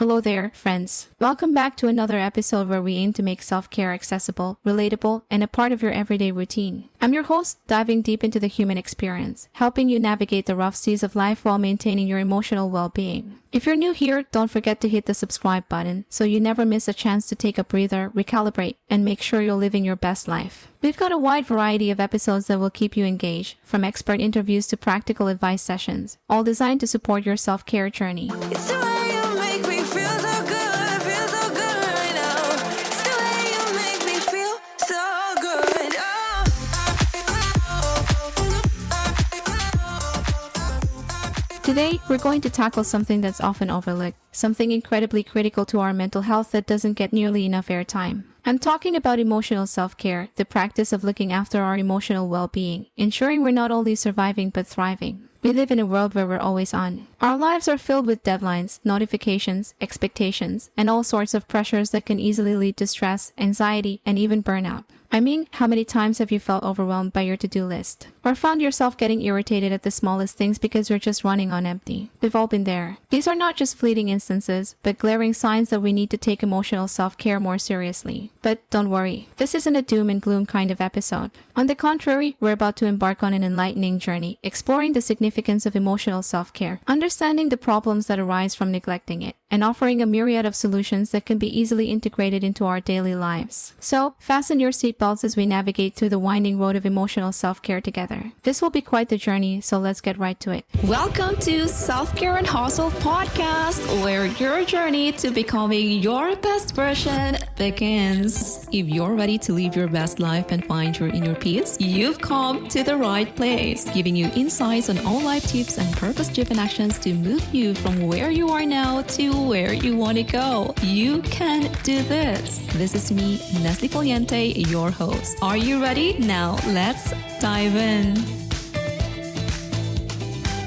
Hello there, friends. Welcome back to another episode where we aim to make self-care accessible, relatable, and a part of your everyday routine. I'm your host, diving deep into the human experience, helping you navigate the rough seas of life while maintaining your emotional well-being. If you're new here, don't forget to hit the subscribe button so you never miss a chance to take a breather, recalibrate, and make sure you're living your best life. We've got a wide variety of episodes that will keep you engaged, from expert interviews to practical advice sessions, all designed to support your self-care journey. It's the way you make me feel so good, feel so good right now. It's the way you make me feel so good. Today, we're going to tackle something that's often overlooked, something incredibly critical to our mental health that doesn't get nearly enough airtime. I'm talking about emotional self-care, the practice of looking after our emotional well-being, ensuring we're not only surviving but thriving. We live in a world where we're always on. Our lives are filled with deadlines, notifications, expectations, and all sorts of pressures that can easily lead to stress, anxiety, and even burnout. I mean, how many times have you felt overwhelmed by your to-do list? Or found yourself getting irritated at the smallest things because you're just running on empty? We've all been there. These are not just fleeting instances, but glaring signs that we need to take emotional self-care more seriously. But don't worry, this isn't a doom and gloom kind of episode. On the contrary, we're about to embark on an enlightening journey, exploring the significance of emotional self-care, understanding the problems that arise from neglecting it, and offering a myriad of solutions that can be easily integrated into our daily lives. So, fasten your seatbelts as we navigate through the winding road of emotional self-care together. This will be quite the journey, so let's get right to it. Welcome to Self-Care and Hustle Podcast, where your journey to becoming your best version begins. If you're ready to live your best life and find your inner peace, you've come to the right place, giving you insights on all life tips and purpose-driven actions to move you from where you are now to where you want to go. You can do this. This is me, Nestle Poliente, your host. Are you ready? Now let's dive in.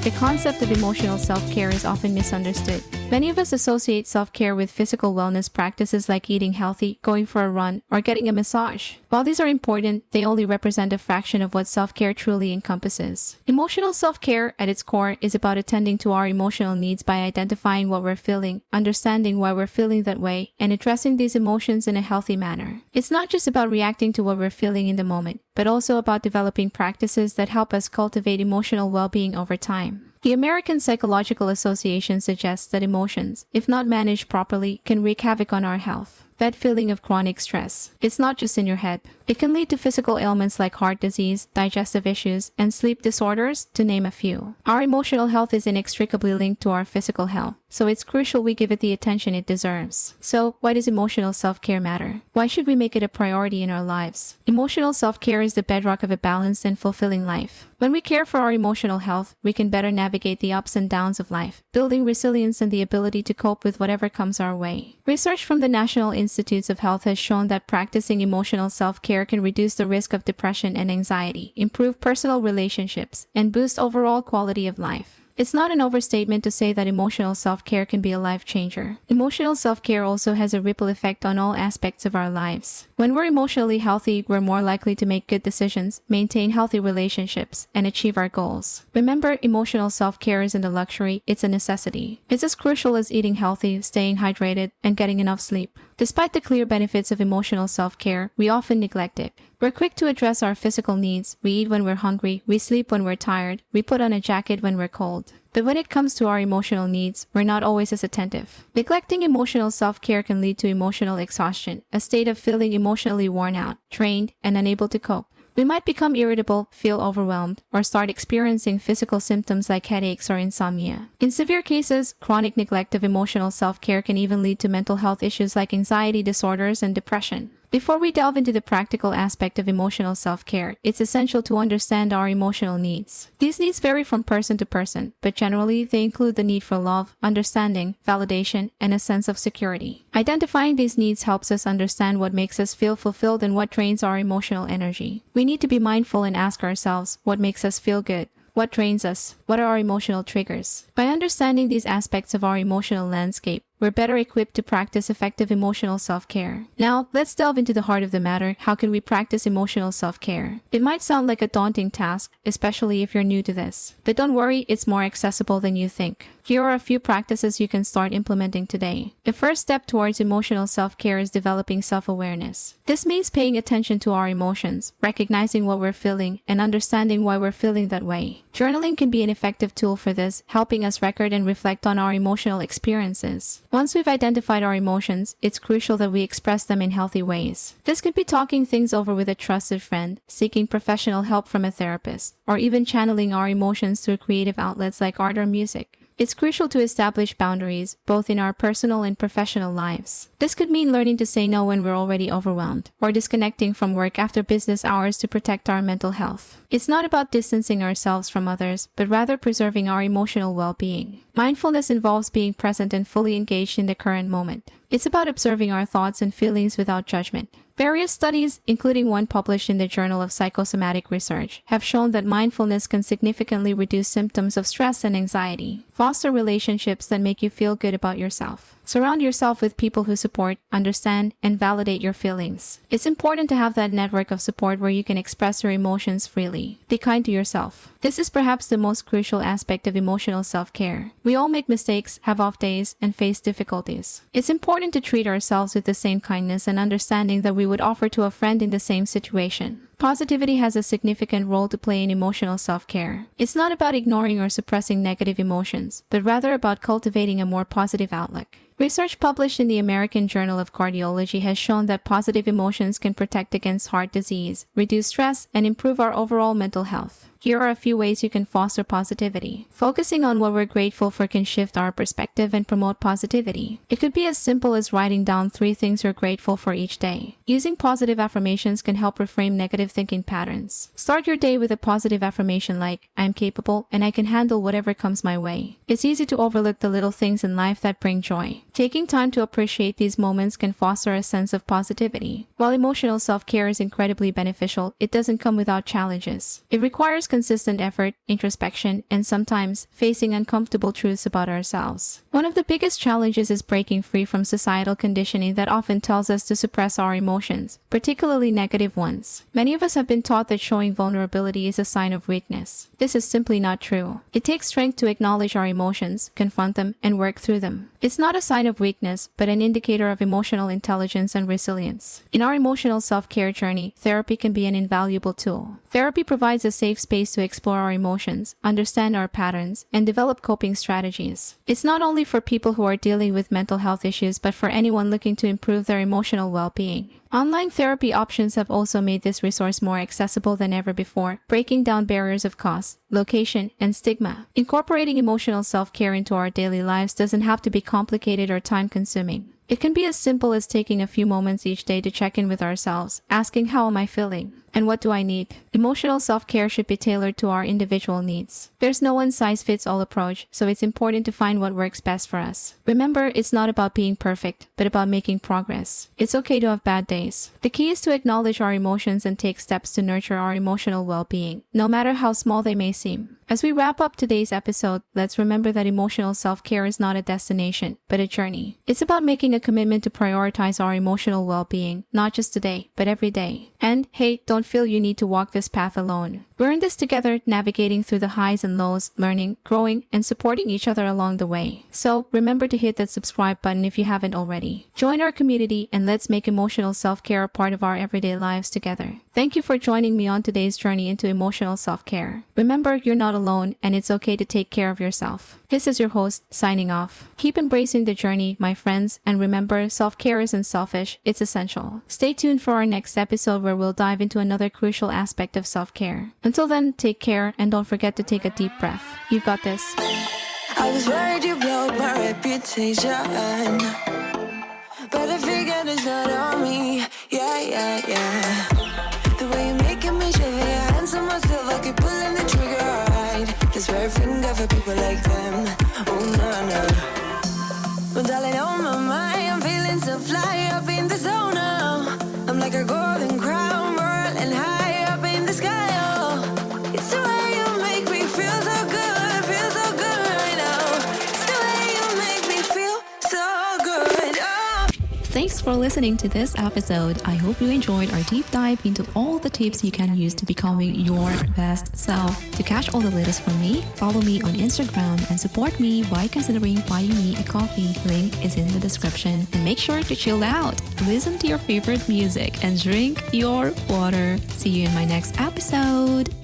The concept of emotional self-care is often misunderstood. Many of us associate self-care with physical wellness practices like eating healthy, going for a run, or getting a massage. While these are important, they only represent a fraction of what self-care truly encompasses. Emotional self-care, at its core, is about attending to our emotional needs by identifying what we're feeling, understanding why we're feeling that way, and addressing these emotions in a healthy manner. It's not just about reacting to what we're feeling in the moment, but also about developing practices that help us cultivate emotional well-being over time. The American Psychological Association suggests that emotions, if not managed properly, can wreak havoc on our health. That feeling of chronic stress. It's not just in your head. It can lead to physical ailments like heart disease, digestive issues, and sleep disorders, to name a few. Our emotional health is inextricably linked to our physical health, so it's crucial we give it the attention it deserves. So, why does emotional self-care matter? Why should we make it a priority in our lives? Emotional self-care is the bedrock of a balanced and fulfilling life. When we care for our emotional health, we can better navigate the ups and downs of life, building resilience and the ability to cope with whatever comes our way. Research from the National Institutes of Health has shown that practicing emotional self-care can reduce the risk of depression and anxiety, improve personal relationships, and boost overall quality of life. It's not an overstatement to say that emotional self-care can be a life changer. Emotional self-care also has a ripple effect on all aspects of our lives. When we're emotionally healthy, we're more likely to make good decisions, maintain healthy relationships, and achieve our goals. Remember, emotional self-care isn't a luxury, it's a necessity. It's as crucial as eating healthy, staying hydrated, and getting enough sleep. Despite the clear benefits of emotional self-care, we often neglect it. We're quick to address our physical needs. We eat when we're hungry, we sleep when we're tired, we put on a jacket when we're cold. But when it comes to our emotional needs, we're not always as attentive. Neglecting emotional self-care can lead to emotional exhaustion, a state of feeling emotionally worn out, drained, and unable to cope. We might become irritable, feel overwhelmed, or start experiencing physical symptoms like headaches or insomnia. In severe cases, chronic neglect of emotional self-care can even lead to mental health issues like anxiety disorders and depression. Before we delve into the practical aspect of emotional self-care, it's essential to understand our emotional needs. These needs vary from person to person, but generally they include the need for love, understanding, validation, and a sense of security. Identifying these needs helps us understand what makes us feel fulfilled and what drains our emotional energy. We need to be mindful and ask ourselves, what makes us feel good? What drains us? What are our emotional triggers? By understanding these aspects of our emotional landscape, we're better equipped to practice effective emotional self-care. Now, let's delve into the heart of the matter. How can we practice emotional self-care? It might sound like a daunting task, especially if you're new to this. But don't worry, it's more accessible than you think. Here are a few practices you can start implementing today. The first step towards emotional self-care is developing self-awareness. This means paying attention to our emotions, recognizing what we're feeling, and understanding why we're feeling that way. Journaling can be an effective tool for this, helping us record and reflect on our emotional experiences. Once we've identified our emotions, it's crucial that we express them in healthy ways. This could be talking things over with a trusted friend, seeking professional help from a therapist, or even channeling our emotions through creative outlets like art or music. It's crucial to establish boundaries, both in our personal and professional lives. This could mean learning to say no when we're already overwhelmed, or disconnecting from work after business hours to protect our mental health. It's not about distancing ourselves from others, but rather preserving our emotional well-being. Mindfulness involves being present and fully engaged in the current moment. It's about observing our thoughts and feelings without judgment. Various studies, including one published in the Journal of Psychosomatic Research, have shown that mindfulness can significantly reduce symptoms of stress and anxiety. Foster relationships that make you feel good about yourself. Surround yourself with people who support, understand, and validate your feelings. It's important to have that network of support where you can express your emotions freely. Be kind to yourself. This is perhaps the most crucial aspect of emotional self-care. We all make mistakes, have off days, and face difficulties. It's important to treat ourselves with the same kindness and understanding that we would offer to a friend in the same situation. Positivity has a significant role to play in emotional self-care. It's not about ignoring or suppressing negative emotions, but rather about cultivating a more positive outlook. Research published in the American Journal of Cardiology has shown that positive emotions can protect against heart disease, reduce stress, and improve our overall mental health. Here are a few ways you can foster positivity. Focusing on what we're grateful for can shift our perspective and promote positivity. It could be as simple as writing down 3 things you're grateful for each day. Using positive affirmations can help reframe negative thinking patterns. Start your day with a positive affirmation like, I'm capable and I can handle whatever comes my way. It's easy to overlook the little things in life that bring joy. Taking time to appreciate these moments can foster a sense of positivity. While emotional self-care is incredibly beneficial, it doesn't come without challenges. It requires consistent effort, introspection, and sometimes facing uncomfortable truths about ourselves. One of the biggest challenges is breaking free from societal conditioning that often tells us to suppress our emotions, particularly negative ones. Many of us have been taught that showing vulnerability is a sign of weakness. This is simply not true. It takes strength to acknowledge our emotions, confront them, and work through them. It's not a sign of weakness, but an indicator of emotional intelligence and resilience. In our emotional self-care journey, therapy can be an invaluable tool. Therapy provides a safe space to explore our emotions, understand our patterns, and develop coping strategies. It's not only for people who are dealing with mental health issues, but for anyone looking to improve their emotional well-being. Online therapy options have also made this resource more accessible than ever before, breaking down barriers of cost, location, and stigma. Incorporating emotional self-care into our daily lives doesn't have to be complicated or time-consuming. It can be as simple as taking a few moments each day to check in with ourselves, asking how am I feeling, and what do I need? Emotional self-care should be tailored to our individual needs. There's no one-size-fits-all approach, so it's important to find what works best for us. Remember, it's not about being perfect, but about making progress. It's okay to have bad days. The key is to acknowledge our emotions and take steps to nurture our emotional well-being, no matter how small they may seem. As we wrap up today's episode, let's remember that emotional self-care is not a destination, but a journey. It's about making a commitment to prioritize our emotional well-being, not just today, but every day. And, hey, don't feel you need to walk this path alone. We're in this together, navigating through the highs and lows, learning, growing, and supporting each other along the way. So, remember to hit that subscribe button if you haven't already. Join our community and let's make emotional self-care a part of our everyday lives together. Thank you for joining me on today's journey into emotional self-care. Remember, you're not alone, and it's okay to take care of yourself. This is your host, signing off. Keep embracing the journey, my friends, and remember, self-care isn't selfish, it's essential. Stay tuned for our next episode where we'll dive into another crucial aspect of self-care. Until then, take care, and don't forget to take a deep breath. You've got this. I was worried you blow up my reputation, but I figured it's not on me. Yeah. The way you're making me shiver, your hands on myself, I keep pulling the trigger right. This very finger for people like them. Oh no. Well, darling, on my mind, I'm feeling so fly up in the zone now. I'm like a golden crown, whirling high up in the sky. Oh, it's the way you make me feel so good right now. It's the way you make me feel so Thanks for listening to this episode. I hope you enjoyed our deep dive into all the tips you can use to becoming your best self. To catch all the latest from me, follow me on Instagram and support me by considering buying me a coffee. Link is in the description. And make sure to chill out, listen to your favorite music, and drink your water. See you in my next episode.